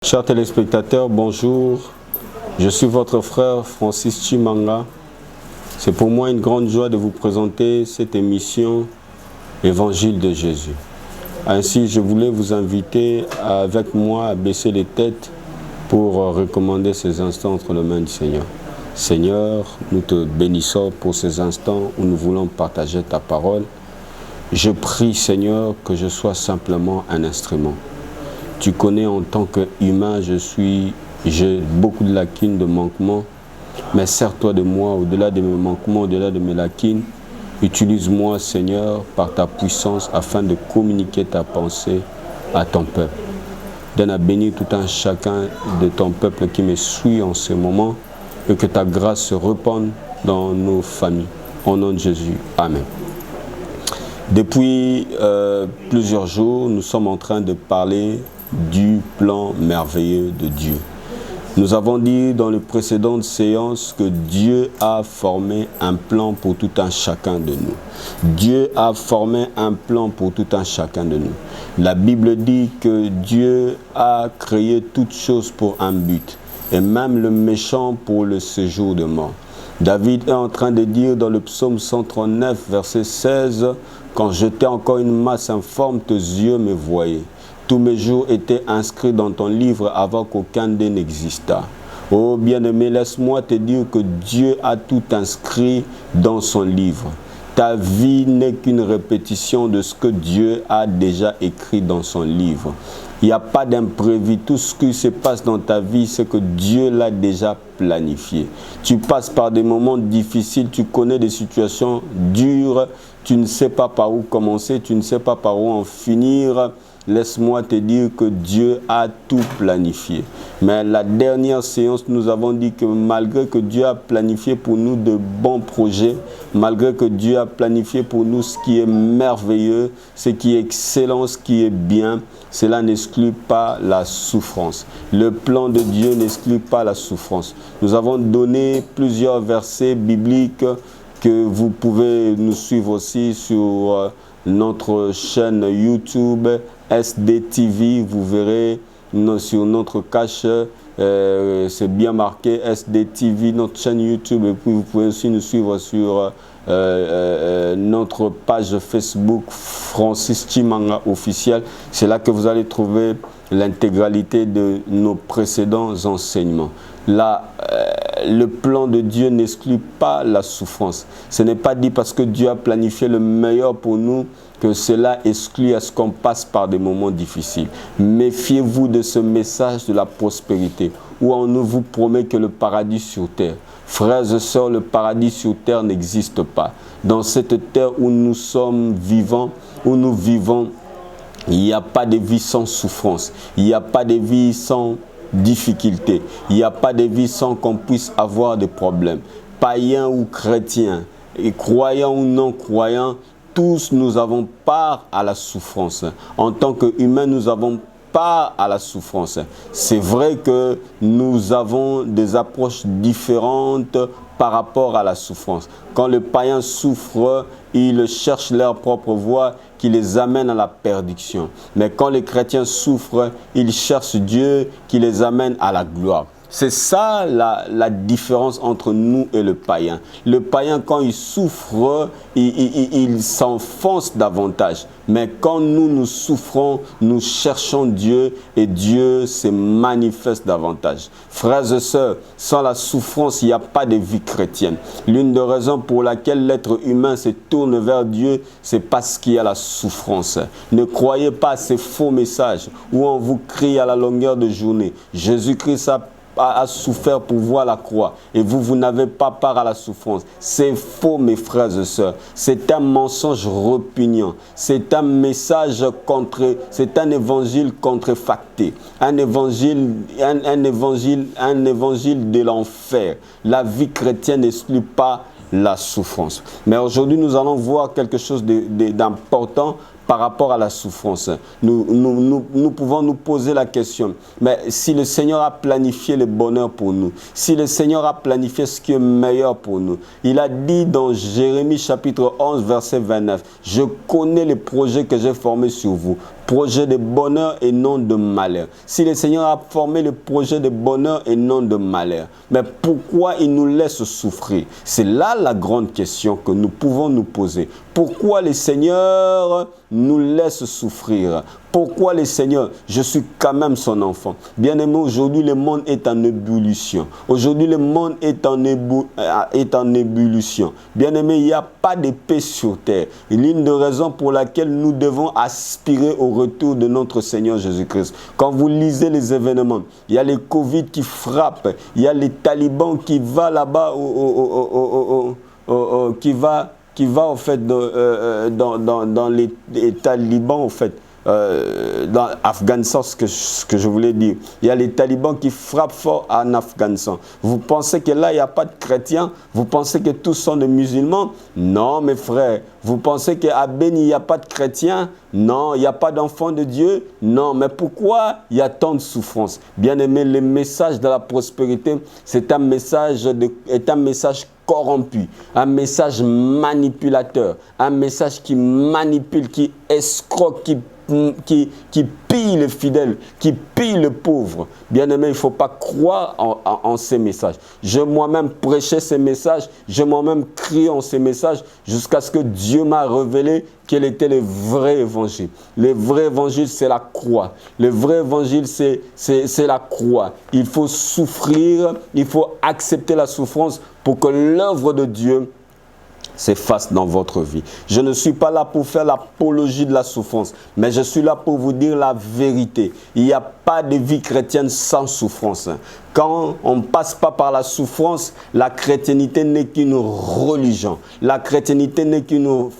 Chers téléspectateurs, bonjour. Je suis votre frère Francis Chimanga. C'est pour moi une grande joie de vous présenter cette émission Évangile de Jésus. Ainsi, je voulais vous inviter avec moi à baisser les têtes pour recommander ces instants entre les mains du Seigneur. Seigneur, nous te bénissons pour ces instants où nous voulons partager ta parole. Je prie, Seigneur, que je sois simplement un instrument. Tu connais en tant qu'humain, j'ai beaucoup de lacunes, de manquements, mais sers-toi de moi, au-delà de mes manquements, au-delà de mes lacunes. Utilise-moi, Seigneur, par ta puissance, afin de communiquer ta pensée à ton peuple. Donne à bénir tout un chacun de ton peuple qui me suit en ce moment, et que ta grâce se répande dans nos familles. Au nom de Jésus. Amen. Depuis plusieurs jours, nous sommes en train de parler du plan merveilleux de Dieu. Nous avons dit dans les précédentes séances que Dieu a formé un plan pour tout un chacun de nous. Dieu a formé un plan pour tout un chacun de nous. La Bible dit que Dieu a créé toutes choses pour un but, et même le méchant pour le séjour de mort. David est en train de dire dans le psaume 139, verset 16, « Quand j'étais encore une masse informe, tes yeux me voyaient. Tous mes jours étaient inscrits dans ton livre avant qu'aucun d'eux n'existât. » Oh bien-aimé, laisse-moi te dire que Dieu a tout inscrit dans son livre. Ta vie n'est qu'une répétition de ce que Dieu a déjà écrit dans son livre. Il n'y a pas d'imprévu. Tout ce qui se passe dans ta vie, c'est que Dieu l'a déjà planifié. Tu passes par des moments difficiles, tu connais des situations dures, tu ne sais pas par où commencer, tu ne sais pas par où en finir. Laisse-moi te dire que Dieu a tout planifié. Mais la dernière séance, nous avons dit que malgré que Dieu a planifié pour nous de bons projets, malgré que Dieu a planifié pour nous ce qui est merveilleux, ce qui est excellent, ce qui est bien, cela n'exclut pas la souffrance. Le plan de Dieu n'exclut pas la souffrance. Nous avons donné plusieurs versets bibliques que vous pouvez nous suivre aussi sur notre chaîne YouTube SDTV. Vous verrez sur notre cache, c'est bien marqué SDTV, notre chaîne YouTube. Et puis vous pouvez aussi nous suivre sur notre page Facebook Francis Chimanga officiel. C'est là que vous allez trouver l'intégralité de nos précédents enseignements. Là, le plan de Dieu n'exclut pas la souffrance. Ce n'est pas dit parce que Dieu a planifié le meilleur pour nous que cela exclut à ce qu'on passe par des moments difficiles. Méfiez-vous de ce message de la prospérité où on nous vous promet que le paradis sur terre. Frères et sœurs, le paradis sur terre n'existe pas. Dans cette terre où nous sommes vivants, où nous vivons, il n'y a pas de vie sans souffrance. Il n'y a pas de vie sans difficulté. Il n'y a pas de vie sans qu'on puisse avoir des problèmes. Païens ou chrétiens, et croyants ou non croyants, tous nous avons part à la souffrance. En tant qu'humains, nous avons part à la souffrance. C'est vrai que nous avons des approches différentes par rapport à la souffrance. Quand les païens souffrent, ils cherchent leur propre voie qui les amène à la perdition. Mais quand les chrétiens souffrent, ils cherchent Dieu qui les amène à la gloire. C'est ça la différence entre nous et le païen. Le païen, quand il souffre, il s'enfonce davantage. Mais quand nous souffrons, nous cherchons Dieu et Dieu se manifeste davantage. Frères et sœurs, sans la souffrance, il n'y a pas de vie chrétienne. L'une des raisons pour laquelle l'être humain se tourne vers Dieu, c'est parce qu'il y a la souffrance. Ne croyez pas à ces faux messages où on vous crie à la longueur de journée. Jésus-Christ a souffert pour voir la croix et vous n'avez pas part à la souffrance. C'est faux, mes frères et sœurs. C'est un mensonge répugnant. C'est un message c'est un évangile contrefacté. Un évangile de l'enfer. La vie chrétienne n'exclut pas la souffrance. Mais aujourd'hui, nous allons voir quelque chose d'important par rapport à la souffrance. Nous pouvons nous poser la question, mais si le Seigneur a planifié le bonheur pour nous, si le Seigneur a planifié ce qui est meilleur pour nous, il a dit dans Jérémie chapitre 11, verset 29, « Je connais les projets que j'ai formés sur vous, projet de bonheur et non de malheur. Si le Seigneur a formé le projet de bonheur et non de malheur, mais pourquoi il nous laisse souffrir? C'est là la grande question que nous pouvons nous poser. Pourquoi le Seigneur nous laisse souffrir? Pourquoi le Seigneur? Je suis quand même son enfant. Bien-aimé, aujourd'hui le monde est en ébullition. Aujourd'hui le monde est en ébullition. Bien-aimé, il n'y a pas de paix sur terre. L'une des raisons pour laquelle nous devons aspirer au retour de notre Seigneur Jésus-Christ. Quand vous lisez les événements, il y a les Covid qui frappent, il y a les talibans qui vont là-bas, qui va en fait dans les talibans en fait. Dans Afghanistan, ce que je voulais dire. Il y a les talibans qui frappent fort en Afghanistan. Vous pensez que là, il n'y a pas de chrétiens? Vous pensez que tous sont des musulmans? Non, mes frères. Vous pensez qu'à Beni, il n'y a pas de chrétiens? Non. Il n'y a pas d'enfants de Dieu? Non. Mais pourquoi il y a tant de souffrance? Bien aimé, le message de la prospérité, c'est un message corrompu, un message manipulateur, un message qui manipule, qui escroque, qui pille le fidèle, qui pille le pauvre. Bien-aimé, il ne faut pas croire en ces messages. J'ai moi-même prêché ces messages, j'ai moi-même crié en ces messages jusqu'à ce que Dieu m'a révélé quel était le vrai évangile. Le vrai évangile, c'est la croix. Le vrai évangile, c'est la croix. Il faut souffrir, il faut accepter la souffrance pour que l'œuvre de Dieu s'efface dans votre vie. Je ne suis pas là pour faire l'apologie de la souffrance, mais je suis là pour vous dire la vérité. Il n'y a pas de vie chrétienne sans souffrance. Quand on ne passe pas par la souffrance, la chrétienté n'est qu'une religion. La chrétienté n'est qu'une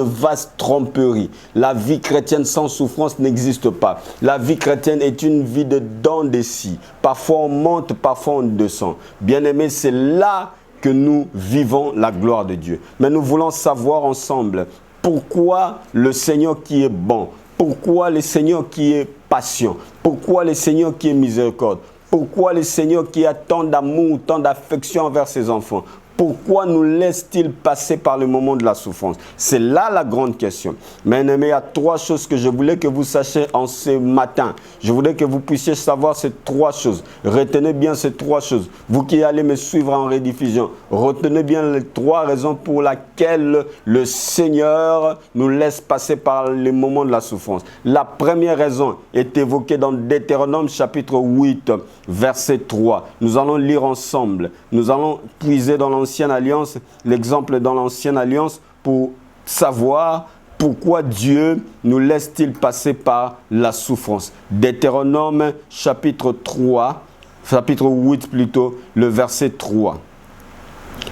vaste tromperie. La vie chrétienne sans souffrance n'existe pas. La vie chrétienne est une vie de dents de scie. Parfois on monte, parfois on descend. Bien-aimé, c'est là que nous vivons la gloire de Dieu. Mais nous voulons savoir ensemble pourquoi le Seigneur qui est bon, pourquoi le Seigneur qui est patient, pourquoi le Seigneur qui est miséricorde, pourquoi le Seigneur qui a tant d'amour, tant d'affection envers ses enfants. Pourquoi nous laisse-t-il passer par le moment de la souffrance? C'est là la grande question. Mais il y a trois choses que je voulais que vous sachiez en ce matin. Je voulais que vous puissiez savoir ces trois choses. Retenez bien ces trois choses. Vous qui allez me suivre en rediffusion, retenez bien les trois raisons pour lesquelles le Seigneur nous laisse passer par le moment de la souffrance. La première raison est évoquée dans Deutéronome chapitre 8, verset 3. Nous allons lire ensemble. Nous allons puiser dans l'Ancienne Alliance, l'exemple dans l'Ancienne Alliance pour savoir pourquoi Dieu nous laisse-t-il passer par la souffrance. Deutéronome chapitre 8 plutôt, le verset 3.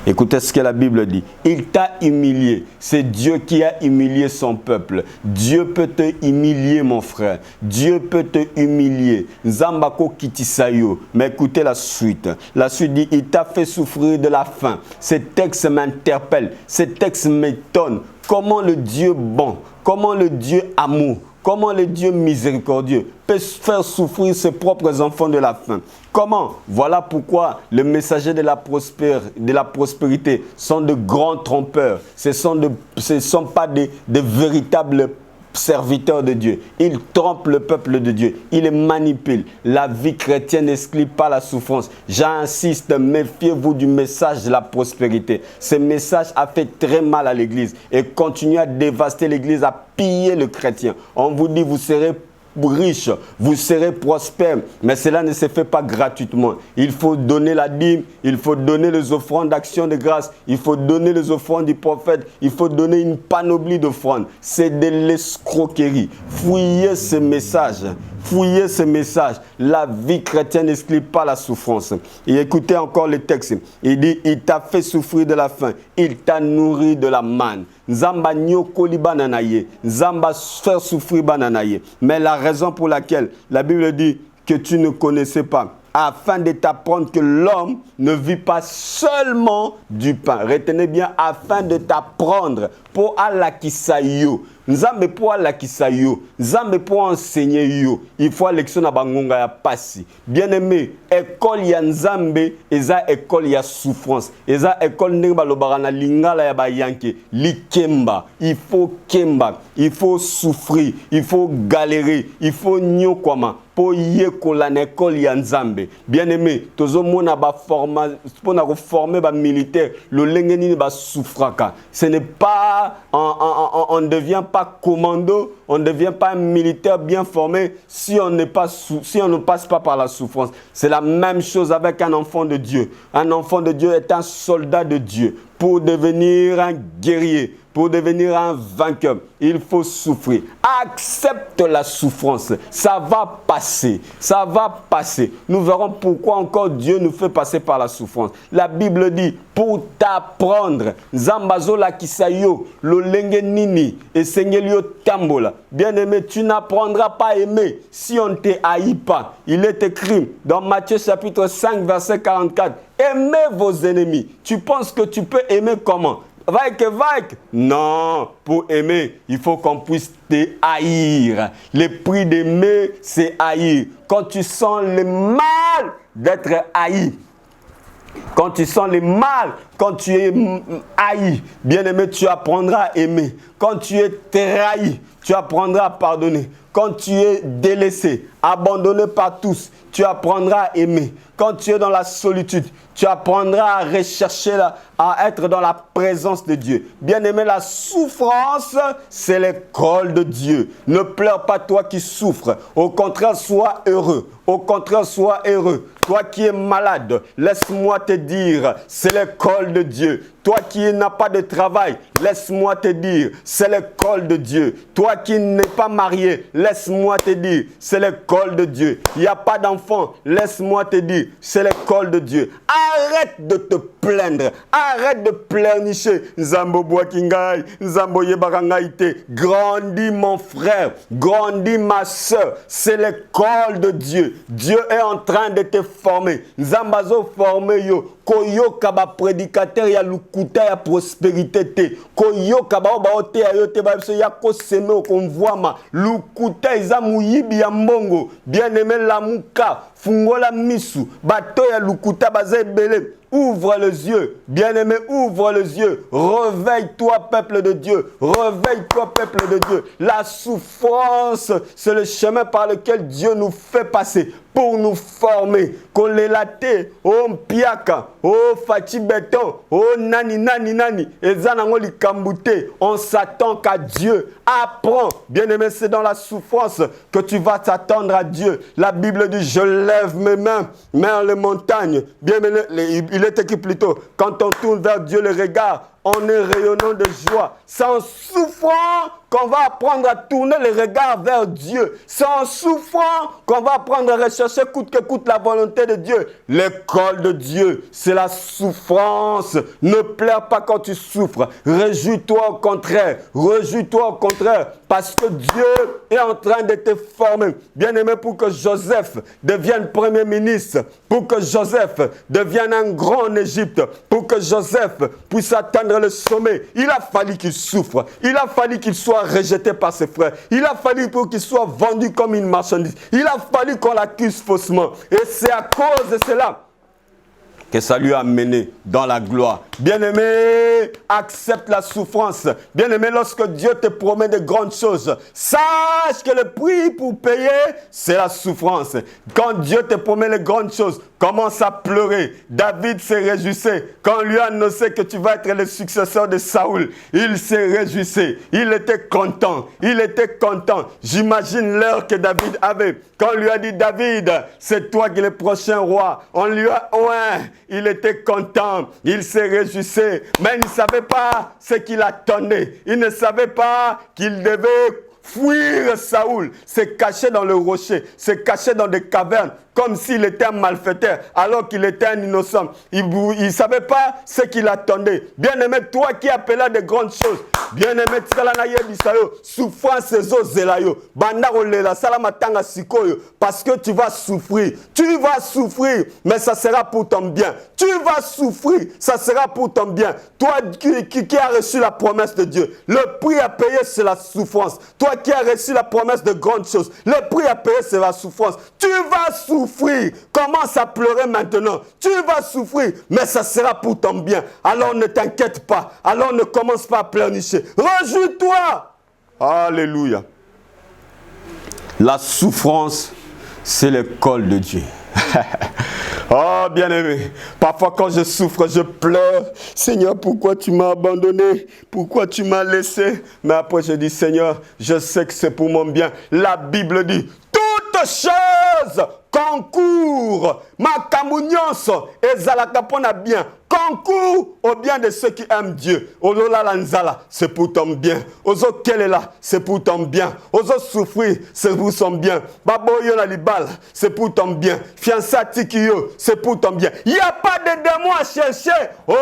Écoutez ce que la Bible dit. Il t'a humilié. C'est Dieu qui a humilié son peuple. Dieu peut te humilier, mon frère. Dieu peut te humilier. Zambako kitisayo. Mais écoutez la suite. La suite dit, il t'a fait souffrir de la faim. Ce texte m'interpelle. Ce texte m'étonne. Comment le Dieu bon, comment le Dieu amour, comment le Dieu miséricordieux peut faire souffrir ses propres enfants de la faim? Comment? Voilà pourquoi les messagers de la prospérité sont de grands trompeurs. Ce ne sont pas des véritables serviteurs de Dieu. Ils trompent le peuple de Dieu. Ils les manipulent. La vie chrétienne n'exclut pas la souffrance. J'insiste, méfiez-vous du message de la prospérité. Ce message a fait très mal à l'Église et continue à dévaster l'Église, à piller le chrétien. On vous dit, vous serez riche, vous serez prospère, mais cela ne se fait pas gratuitement. Il faut donner la dîme, il faut donner les offrandes d'action de grâce, il faut donner les offrandes du prophète, il faut donner une panoplie d'offrandes. C'est de l'escroquerie. Fouillez ce message. Fouillez ce message. La vie chrétienne n'exclut pas la souffrance. Et écoutez encore le texte. Il dit, il t'a fait souffrir de la faim. Il t'a nourri de la manne. Nzamba nyokoli bananaye. Nzamba faire souffrir bananaye. Mais la raison pour laquelle la Bible dit que tu ne connaissais pas, afin de t'apprendre que l'homme ne vit pas seulement du pain. Retenez bien, afin de t'apprendre. Pour Allah qui sayo. Nzambe pour la kisayo, Nzambe pour enseigner yo. Il faut l'élection na bangonga ya pasi. Bien-aimé, école ya Nzambe, eza école ya souffrance. Eza école ndenge balobara na lingala ya bayanke, likemba. Il faut kemba, il faut souffrir, il faut galérer, il faut nyokwama. Po yekola na école ya Nzambe. Bien-aimé, tozo mona ba former ba militaire, le lenge nini ba souffraka. Ce n'est pas on ne devient pas commando, on ne devient pas un militaire bien formé si on ne passe pas par la souffrance. C'est la même chose avec un enfant de Dieu. Un enfant de Dieu est un soldat de Dieu. Pour devenir un guerrier, pour devenir un vainqueur, il faut souffrir. Accepte la souffrance. Ça va passer. Ça va passer. Nous verrons pourquoi encore Dieu nous fait passer par la souffrance. La Bible dit, pour t'apprendre, Zambazo la kisayo, lo lenge nini, et sengelio tambola. Bien-aimé, tu n'apprendras pas à aimer si on ne te haït pas. Il est écrit dans Matthieu chapitre 5, verset 44. Aimez vos ennemis. Tu penses que tu peux aimer comment? Vaik. Non, pour aimer, il faut qu'on puisse te haïr. Le prix d'aimer, c'est haïr. Quand tu sens le mal d'être haï, quand tu sens le mal, quand tu es haï, bien-aimé, tu apprendras à aimer. Quand tu es trahi, tu apprendras à pardonner. Quand tu es délaissé, abandonné par tous, tu apprendras à aimer. Quand tu es dans la solitude, tu apprendras à rechercher, à être dans la présence de Dieu. Bien-aimé, la souffrance, c'est l'école de Dieu. Ne pleure pas toi qui souffres. Au contraire, sois heureux. Au contraire, sois heureux. Toi qui es malade, laisse-moi te dire, c'est l'école de Dieu. Toi qui n'as pas de travail, laisse-moi te dire, c'est l'école de Dieu. Toi qui n'es pas marié, laisse-moi te dire, c'est l'école de Dieu. Il n'y a pas d'enfant, laisse-moi te dire, c'est l'école de Dieu. Arrête de te plaindre, arrête de pleurnicher. Nzambo Boakingai, Nzambo Yebarangaïte. Grandis mon frère, grandis ma soeur, c'est l'école de Dieu. Dieu est en train de te former. Nzambazo former yo. Koyoka ba prédicateur ya lukuta ya prospérité te. Koyoka ba ote ya yote ba biso ya ko seme o konvoama. Lukuta eza muyibi ya mbongo. Bien-aimé lamuka, fungola misu. Bato ya lukuta baza ebele. Ouvre les yeux, bien-aimé, ouvre les yeux. Réveille-toi, peuple de Dieu. Réveille-toi, peuple de Dieu. La souffrance, c'est le chemin par lequel Dieu nous fait passer pour nous former. Kolelate, oh mpiaka, oh fati beton, oh nani. Ezanango likambute. On s'attend qu'à Dieu. Apprends, bien-aimé, c'est dans la souffrance que tu vas t'attendre à Dieu. La Bible dit, je lève mes mains vers les montagnes. Bien-aimé, il est écrit plutôt, quand on tourne vers Dieu le regard, on est rayonnant de joie. C'est en souffrant qu'on va apprendre à tourner le regard vers Dieu. C'est en souffrant qu'on va apprendre à rechercher coûte que coûte la volonté de Dieu. L'école de Dieu, c'est la souffrance. Ne pleure pas quand tu souffres. Réjouis-toi au contraire. Réjouis-toi au contraire. Parce que Dieu est en train de te former. Bien-aimé, pour que Joseph devienne premier ministre, pour que Joseph devienne un grand en Égypte, pour que Joseph puisse atteindre le sommet, il a fallu qu'il souffre. Il a fallu qu'il soit rejeté par ses frères. Il a fallu pour qu'il soit vendu comme une marchandise. Il a fallu qu'on l'accuse faussement. Et c'est à cause de cela que ça lui a mené dans la gloire. Bien-aimé, accepte la souffrance. Bien-aimé, lorsque Dieu te promet de grandes choses, sache que le prix pour payer, c'est la souffrance. Quand Dieu te promet les grandes choses, commence à pleurer. David se réjouissait quand on lui a annoncé que tu vas être le successeur de Saoul. Il se réjouissait. Il était content. Il était content. J'imagine l'heure que David avait. Quand on lui a dit, David, c'est toi qui es le prochain roi. On lui a, ouais, il était content. Il se réjouissait. Mais il ne savait pas ce qu'il attendait. Il ne savait pas qu'il devait fuir Saoul, se cacher dans le rocher, se cacher dans des cavernes, comme s'il était un malfaiteur, alors qu'il était un innocent. Il ne savait pas ce qu'il attendait. Bien-aimé, toi qui appelles de grandes choses, bien-aimé, souffrance zelayo, parce que tu vas souffrir. Tu vas souffrir, mais ça sera pour ton bien. Tu vas souffrir, ça sera pour ton bien. Toi qui as reçu la promesse de Dieu, le prix à payer, c'est la souffrance. Toi qui as reçu la promesse de grandes choses, le prix à payer, c'est la souffrance. Tu vas souffrir. Commence à pleurer maintenant. Tu vas souffrir, mais ça sera pour ton bien. Alors ne t'inquiète pas. Alors ne commence pas à pleurnicher. Réjouis-toi. Alléluia. La souffrance, c'est l'école de Dieu. Oh, bien-aimé, parfois quand je souffre, je pleure. Seigneur, pourquoi tu m'as abandonné? Pourquoi tu m'as laissé? Mais après, je dis, Seigneur, je sais que c'est pour mon bien. La Bible dit, toutes choses concourent. Ma camouniance et zalakapona bien. Concours au bien de ceux qui aiment Dieu. Olola lanzala, c'est pour ton bien. Ozo kelela, c'est pour ton bien. Ozo souffrir, c'est pour son bien. Baboyo na libal, c'est pour ton bien. Fiancati kiyo, c'est pour ton bien. Il n'y a pas de démon à chercher. Oh,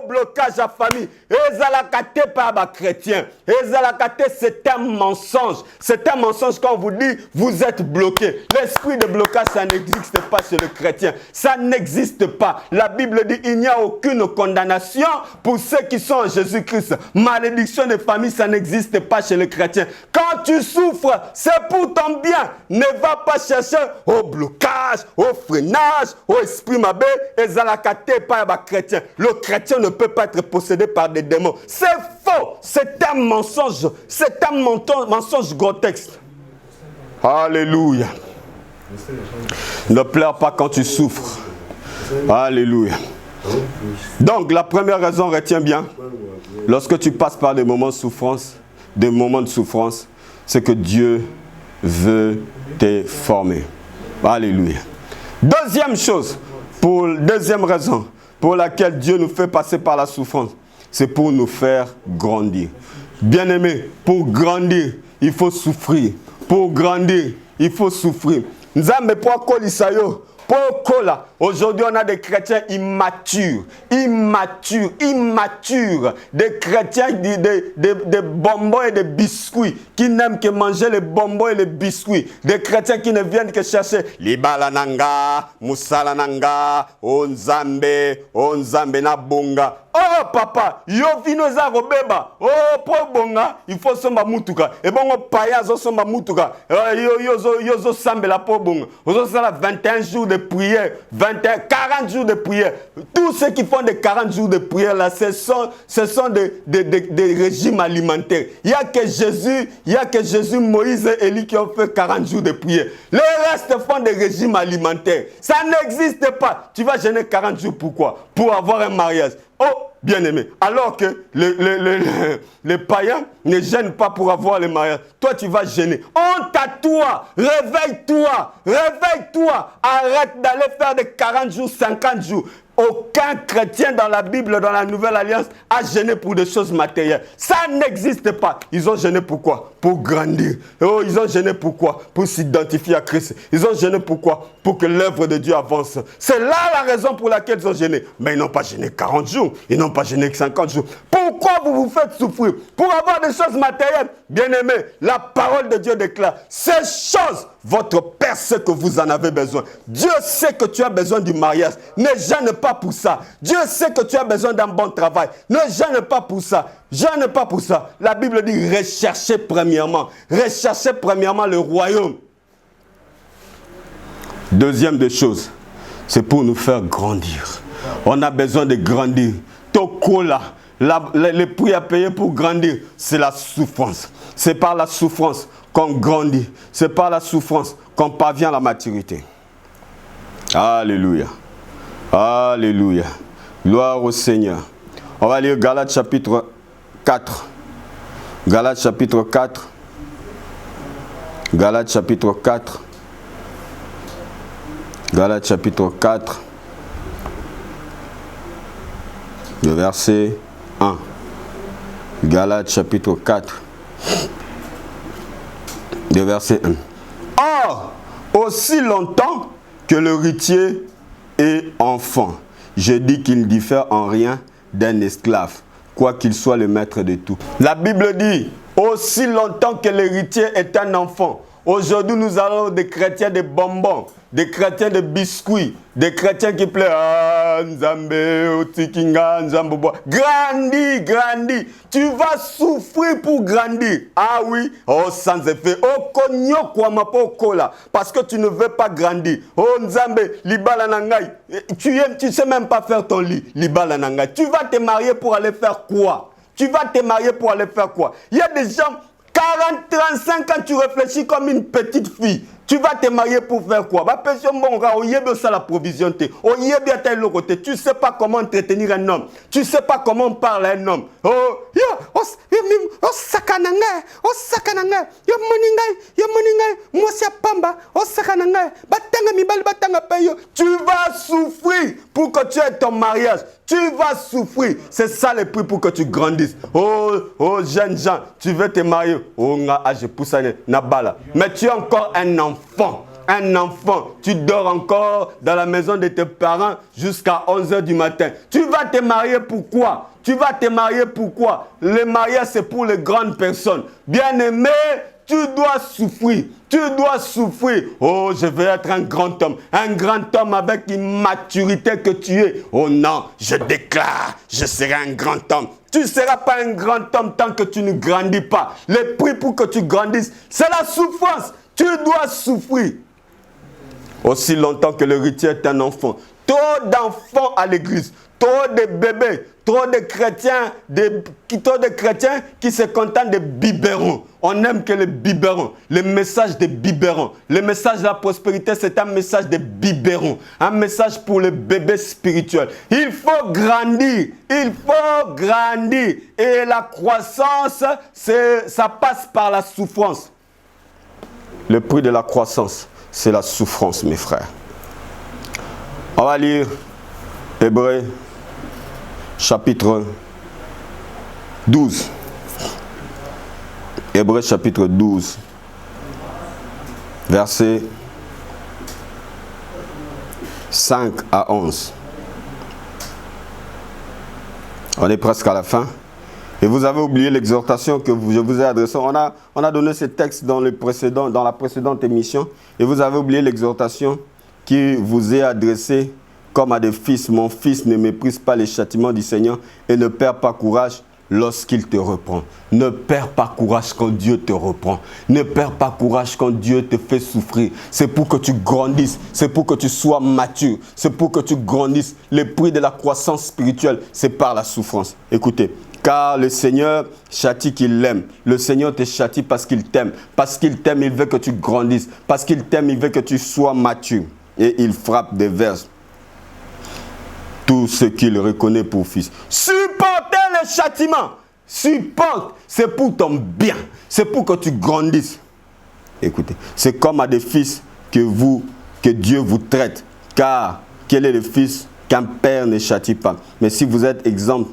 blocage à famille. Ezalakate par les chrétiens. Ezalakate, c'est un mensonge. C'est un mensonge quand on vous dit, vous êtes bloqué. L'esprit de blocage, ça n'existe pas chez le chrétien. Ça n'existe pas. La Bible dit, il n'y a aucune condamnation pour ceux qui sont en Jésus-Christ. Malédiction de famille, ça n'existe pas chez les chrétiens. Quand tu souffres, c'est pour ton bien. Ne va pas chercher au blocage, au freinage, au esprit mabé et zalakate par les chrétiens. Le chrétien ne peut pas être possédé par des démons. C'est faux. C'est un mensonge. C'est un mensonge grotesque. Alléluia. Ne pleure pas quand tu souffres. Alléluia. Donc, la première raison, retiens bien, lorsque tu passes par des moments de souffrance, c'est que Dieu veut te former. Alléluia. Deuxième raison pour laquelle Dieu nous fait passer par la souffrance, c'est pour nous faire grandir. Bien-aimé, pour grandir, il faut souffrir. Pour grandir, il faut souffrir. Nzambe po akolisayo. Aujourd'hui, on a des chrétiens immatures. Des chrétiens, des bonbons et des biscuits, qui n'aiment que manger les bonbons et les biscuits. Des chrétiens qui ne viennent que chercher Libalananga, Musalananga, Onzambe na bonga. Oh papa, yo vino za robeba. Oh po bonga, il faut somba mutuka. Et bon paya zo somba mutuka. Yo zo sambela po bonga. Ozo sala 21 jours de prière, 40 jours de prière. Tous ceux qui font des 40 jours de prière là, ce sont des régimes alimentaires. Il y a que Jésus, Moïse et Élie qui ont fait 40 jours de prière. Les restes font des régimes alimentaires. Ça n'existe pas. Tu vas jeûner 40 jours pourquoi? Pour avoir un mariage. Oh, bien-aimé, alors que les païens ne gênent pas pour avoir le mariage. Toi, tu vas gêner. Honte à toi, réveille-toi, arrête d'aller faire des 40 jours, 50 jours. Aucun chrétien dans la Bible, dans la Nouvelle Alliance, a gêné pour des choses matérielles. Ça n'existe pas. Ils ont gêné pourquoi? Pour grandir. Oh, ils ont gêné pourquoi? Pour s'identifier à Christ. Ils ont gêné pourquoi? Pour que l'œuvre de Dieu avance. C'est là la raison pour laquelle ils ont gêné. Mais ils n'ont pas gêné 40 jours. Ils n'ont pas gêné 50 jours. Pourquoi vous vous faites souffrir? Pour avoir des choses matérielles. Bien-aimé, la parole de Dieu déclare, ces choses, votre Père sait que vous en avez besoin. Dieu sait que tu as besoin du mariage. Ne gêne pas pour ça. Dieu sait que tu as besoin d'un bon travail. Ne gêne pas pour ça. Gêne pas pour ça. La Bible dit recherchez premièrement le royaume. Deuxième des choses, c'est pour nous faire grandir. On a besoin de grandir. Tokola. Le prix à payer pour grandir, c'est la souffrance. C'est par la souffrance qu'on grandit. C'est par la souffrance qu'on parvient à la maturité. Alléluia. Alléluia. Gloire au Seigneur. On va lire Galates chapitre 4. Galates chapitre 4. Galates chapitre 4. Galates chapitre 4. Le verset 1. Galates chapitre 4. de verset 1. Or, aussi longtemps que l'héritier est enfant, je dis qu'il ne diffère en rien d'un esclave, quoi qu'il soit le maître de tout. La Bible dit, aussi longtemps que l'héritier est un enfant. Aujourd'hui, nous avons des chrétiens de bonbons, des chrétiens de biscuits, des chrétiens qui pleurent. Ah, Nzambe, Otikinga, Nzambobo. Grandis, grandis. Tu vas souffrir pour grandir. Ah oui, oh, sans effet. Oh, konyo kwa mapo kola. Parce que tu ne veux pas grandir. Oh, Nzambe, libala nangai. Tu sais même pas faire ton lit. Libala nangai. Tu vas te marier pour aller faire quoi? Tu vas te marier pour aller faire quoi? Il y a des gens, 40, 35 ans, tu réfléchis comme une petite fille. Tu vas te marier pour faire quoi? La provision. Tu ne sais pas comment entretenir un homme. Tu ne sais pas comment parler à un homme. Tu vas souffrir pour que tu aies ton mariage. Tu vas souffrir. C'est ça le prix pour que tu grandisses. Oh, jeunes gens, tu veux te marier. Oh, je pousse na bala. Mais tu es encore un enfant. Un enfant, tu dors encore dans la maison de tes parents jusqu'à 11h du matin. Tu vas te marier pourquoi? Tu vas te marier pourquoi? Le mariage, c'est pour les grandes personnes. Bien-aimé, tu dois souffrir. Tu dois souffrir. Oh, je vais être un grand homme. Un grand homme avec une maturité que tu es. Oh non, je déclare, je serai un grand homme. Tu ne seras pas un grand homme tant que tu ne grandis pas. Le prix pour que tu grandisses, c'est la souffrance. Tu dois souffrir. Aussi longtemps que l'héritier est un enfant. Trop d'enfants à l'église, trop de bébés, trop de chrétiens qui se contentent de biberons. On aime que les biberons, le message des biberons. Le message de la prospérité, c'est un message de biberons. Un message pour les bébés spirituels. Il faut grandir, il faut grandir. Et la croissance, ça passe par la souffrance. Le prix de la croissance, c'est la souffrance, mes frères. On va lire Hébreux, chapitre 12. Hébreux, chapitre 12, versets 5 à 11. On est presque à la fin. Et vous avez oublié l'exhortation que je vous ai adressée. On a donné ce texte dans la précédente émission. Et vous avez oublié l'exhortation qui vous est adressée comme à des fils. Mon fils, ne méprise pas les châtiments du Seigneur et ne perds pas courage lorsqu'il te reprend. Ne perds pas courage quand Dieu te reprend. Ne perds pas courage quand Dieu te fait souffrir. C'est pour que tu grandisses. C'est pour que tu sois mature. C'est pour que tu grandisses. Le prix de la croissance spirituelle, c'est par la souffrance. Écoutez. Car le Seigneur châtie qu'il l'aime. Le Seigneur te châtie parce qu'il t'aime. Parce qu'il t'aime, il veut que tu grandisses. Parce qu'il t'aime, il veut que tu sois mature. Et il frappe des vers tout ce qu'il reconnaît pour fils. Supportez le châtiment. Supporte. C'est pour ton bien. C'est pour que tu grandisses. Écoutez, c'est comme à des fils que Dieu vous traite. Car quel est le fils qu'un père ne châtie pas? Mais si vous êtes exempt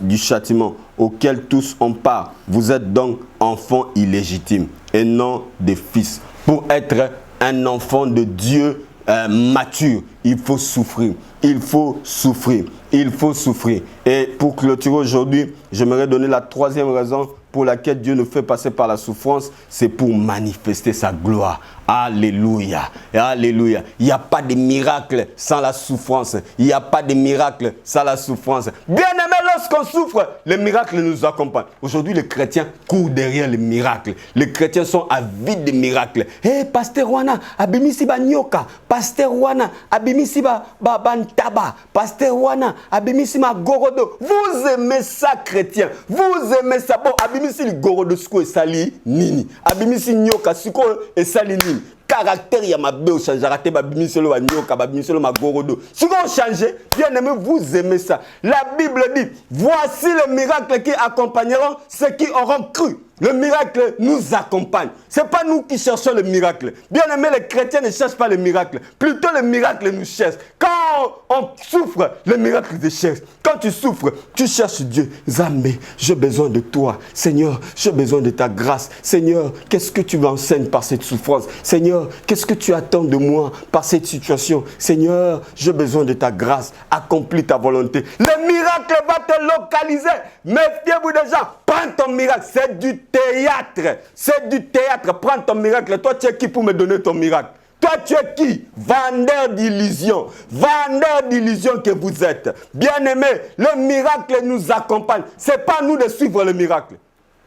du châtiment auquel tous ont part, vous êtes donc enfants illégitimes et non des fils. Pour être un enfant de Dieu mature, il faut souffrir. Il faut souffrir. Il faut souffrir. Et pour clôturer aujourd'hui, j'aimerais donner la troisième raison pour laquelle Dieu nous fait passer par la souffrance, c'est pour manifester sa gloire. Alléluia. Alléluia. Il n'y a pas de miracle sans la souffrance. Il n'y a pas de miracle sans la souffrance. Bien aimé, lorsqu'on souffre, les miracles nous accompagnent. Aujourd'hui, les chrétiens courent derrière les miracles. Les chrétiens sont avides des miracles. Hey, Pasteur Wana, abimisi ba nyoka. Pasteur Wana, abimisi ba bantaba. Pasteur Wana, abimisi ma gorodo. Vous aimez ça, chrétien. Vous aimez ça. Bon, abimisi le gorodo suko et sali nini. Abimisi nyoka suko et sali nini. Caractère ya mabe au change raté babimiselo wa nyoka babimiselo magorodo. Si vous changez, bien aimé, vous aimez ça. La Bible dit, voici les miracles qui accompagneront ceux qui auront cru. Le miracle nous accompagne. Ce n'est pas nous qui cherchons le miracle. Bien aimé, les chrétiens ne cherchent pas le miracle. Plutôt le miracle nous cherche. Quand on souffre, le miracle te cherche. Quand tu souffres, tu cherches Dieu. Zambé, j'ai besoin de toi. Seigneur, j'ai besoin de ta grâce. Seigneur, qu'est-ce que tu m'enseignes par cette souffrance? Seigneur, qu'est-ce que tu attends de moi par cette situation? Seigneur, j'ai besoin de ta grâce. Accomplis ta volonté. Le miracle va te localiser. Méfiez-vous des gens. Prends ton miracle. C'est du théâtre. C'est du théâtre. Prends ton miracle. Toi, tu es qui pour me donner ton miracle? Toi, tu es qui? Vendeur d'illusions. Vendeur d'illusions que vous êtes. Bien-aimé, le miracle nous accompagne. Ce n'est pas nous de suivre le miracle.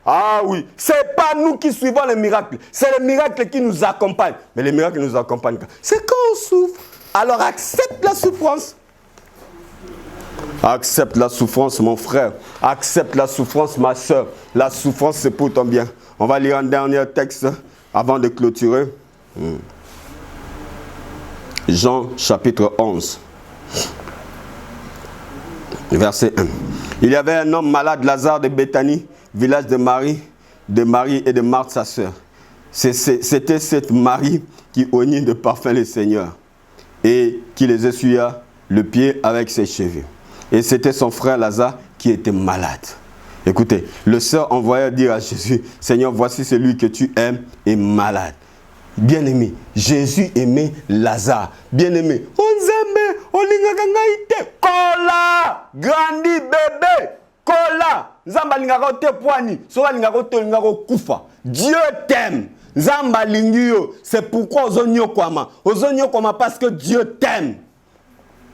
Ah oui, ce n'est pas nous qui suivons le miracle. C'est le miracle qui nous accompagne. Mais le miracle nous accompagne. C'est quand on souffre. Alors accepte la souffrance. Accepte la souffrance, mon frère. Accepte la souffrance, ma soeur. La souffrance, c'est pour ton bien. On va lire un dernier texte avant de clôturer. Jean chapitre 11, verset 1. Il y avait un homme malade, Lazare de Béthanie, village de Marie et de Marthe, sa sœur. C'était cette Marie qui oignit de parfum le Seigneur et qui les essuya le pied avec ses cheveux. Et c'était son frère Lazare qui était malade. Écoutez, le sœur envoya dire à Jésus, Seigneur, voici celui que tu aimes est malade. Bien-aimé, Jésus aimait Lazare. Bien-aimé, Kola, grandi bébé, Kola, Zamba lingako te poani, soba lingako te lingako kufa. Dieu t'aime. Zamba lingio, c'est pourquoi ozonyo kwama parce que Dieu t'aime.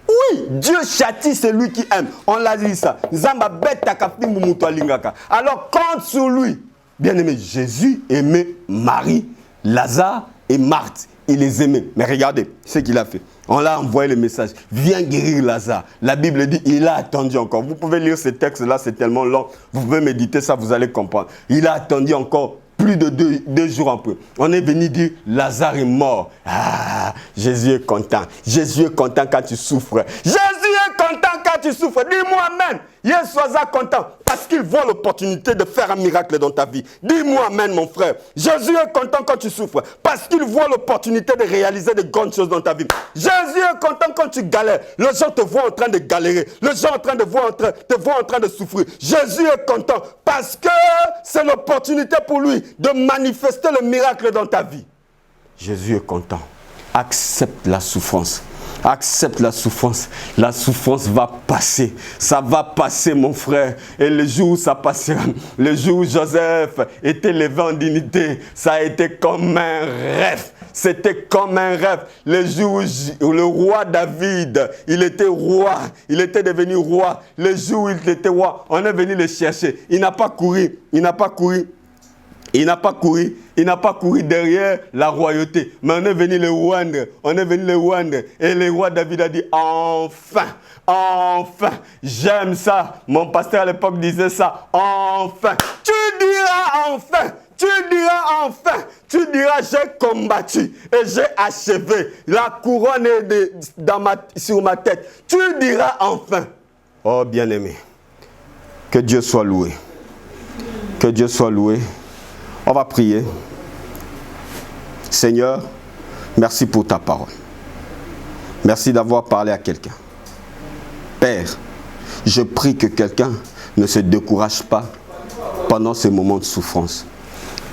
Oui, Dieu châtie celui qui aime. On l'a dit ça. Zamba beta kapimbu muto lingaka. Alors compte sur lui. Bien-aimé, Jésus aimait Marie, Lazare et Marthe. Il les aimait. Mais regardez ce qu'il a fait. On l'a envoyé le message. Viens guérir Lazare. La Bible dit, il a attendu encore. Vous pouvez lire ce texte-là, c'est tellement long. Vous pouvez méditer ça, vous allez comprendre. Il a attendu encore plus de deux jours un peu. On est venu dire, Lazare est mort. Ah, Jésus est content. Jésus est content quand tu souffres. Jésus est content quand tu souffres. Dis-moi amen. Yes, sois content parce qu'il voit l'opportunité de faire un miracle dans ta vie. Dis-moi amen, mon frère. Jésus est content quand tu souffres parce qu'il voit l'opportunité de réaliser de grandes choses dans ta vie. Jésus est content quand tu galères. Les gens te voient en train de galérer. Les gens te voient en train de souffrir. Jésus est content parce que c'est l'opportunité pour lui de manifester le miracle dans ta vie. Jésus est content. Accepte la souffrance. Accepte la souffrance. La souffrance va passer. Ça va passer, mon frère. Et le jour où ça passera, le jour où Joseph était levé en dignité, ça a été comme un rêve. C'était comme un rêve. Le jour où le roi David, il était roi. Il était devenu roi. Le jour où il était roi, on est venu le chercher. Il n'a pas couru. Il n'a pas couru. Il n'a pas couru derrière la royauté. Mais on est venu le rwandre. Et le roi David a dit, enfin, j'aime ça. Mon pasteur à l'époque disait ça, enfin. Tu diras, j'ai combattu et j'ai achevé. La couronne est sur ma tête. Tu diras enfin. Oh bien-aimé, que Dieu soit loué. Que Dieu soit loué. On va prier. Seigneur, merci pour ta parole. Merci d'avoir parlé à quelqu'un. Père, je prie que quelqu'un ne se décourage pas pendant ces moments de souffrance.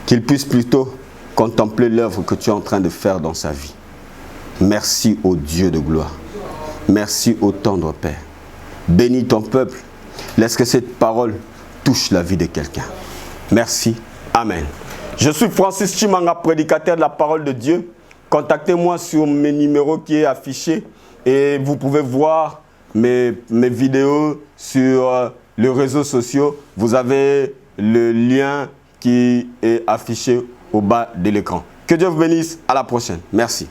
Qu'il puisse plutôt contempler l'œuvre que tu es en train de faire dans sa vie. Merci au Dieu de gloire. Merci au tendre Père. Bénis ton peuple. Laisse que cette parole touche la vie de quelqu'un. Merci. Amen. Je suis Francis Chimanga, prédicateur de la parole de Dieu. Contactez-moi sur mes numéros qui est affiché et vous pouvez voir mes vidéos sur les réseaux sociaux. Vous avez le lien qui est affiché au bas de l'écran. Que Dieu vous bénisse. À la prochaine. Merci.